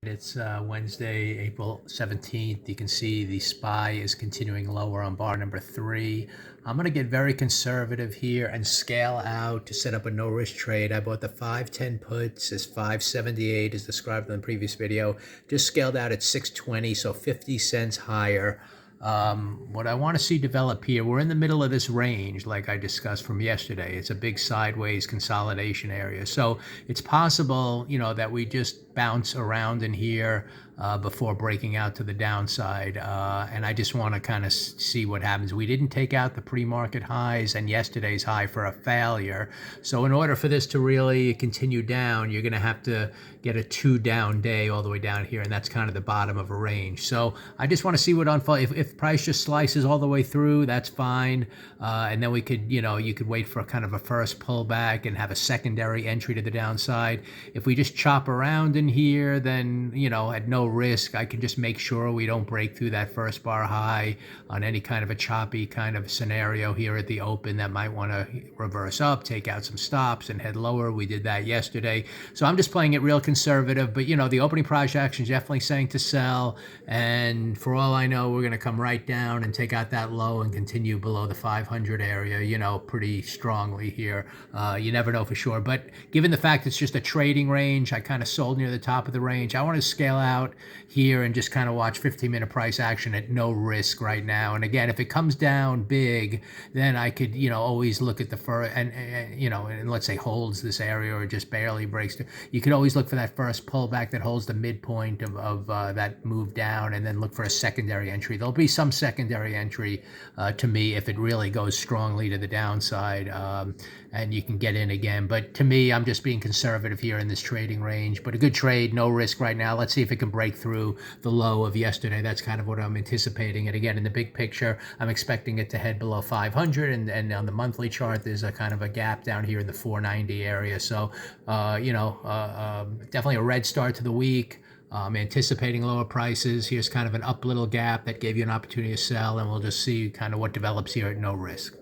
It's Wednesday, April 17th. You can see the SPY is continuing lower on bar number 3. I'm going to get very conservative here and scale out to set up a no-risk trade. I bought the 510 puts as 578 as described in the previous video. Just scaled out at 620, so 50 cents higher. What I want to see develop here, we're in the middle of this range like I discussed from yesterday. It's a big sideways consolidation area. So it's possible, that we just bounce around in here before breaking out to the downside. And I just want to kind of see what happens. We didn't take out the pre-market highs and yesterday's high for a failure. So in order for this to really continue down, you're going to have to get a 2 down day all the way down here. And that's kind of the bottom of a range. So I just want to see what unfolds. If price just slices all the way through, that's fine. And then we could, you could wait for kind of a first pullback and have a secondary entry to the downside. If we just chop around in here, then, at no risk, I can just make sure we don't break through that first bar high on any kind of a choppy kind of scenario here at the open that might want to reverse up, take out some stops and head lower. We did that yesterday. So I'm just playing it real conservative, but the opening price action is definitely saying to sell. And for all I know, we're going to come right down and take out that low and continue below the 500 area, pretty strongly here. You never know for sure, but given the fact it's just a trading range, I kind of sold near the top of the range. I want to scale out here and just kind of watch 15-minute price action at no risk right now. And again, if it comes down big, then I could, always look at the first and let's say holds this area or just barely breaks through. You could always look for that first pullback that holds the midpoint of that move down, and then look for a secondary entry. There'll be some secondary entry to me if it really goes strongly to the downside, and you can get in again. But to me, I'm just being conservative here in this trading range. But a good trade, no risk right now. Let's see if it can break through the low of yesterday. That's kind of what I'm anticipating. And again, in the big picture, I'm expecting it to head below 500. And on the monthly chart, there's a kind of a gap down here in the 490 area. So, definitely a red start to the week. Anticipating lower prices. Here's kind of an up little gap that gave you an opportunity to sell, and we'll just see kind of what develops here at no risk.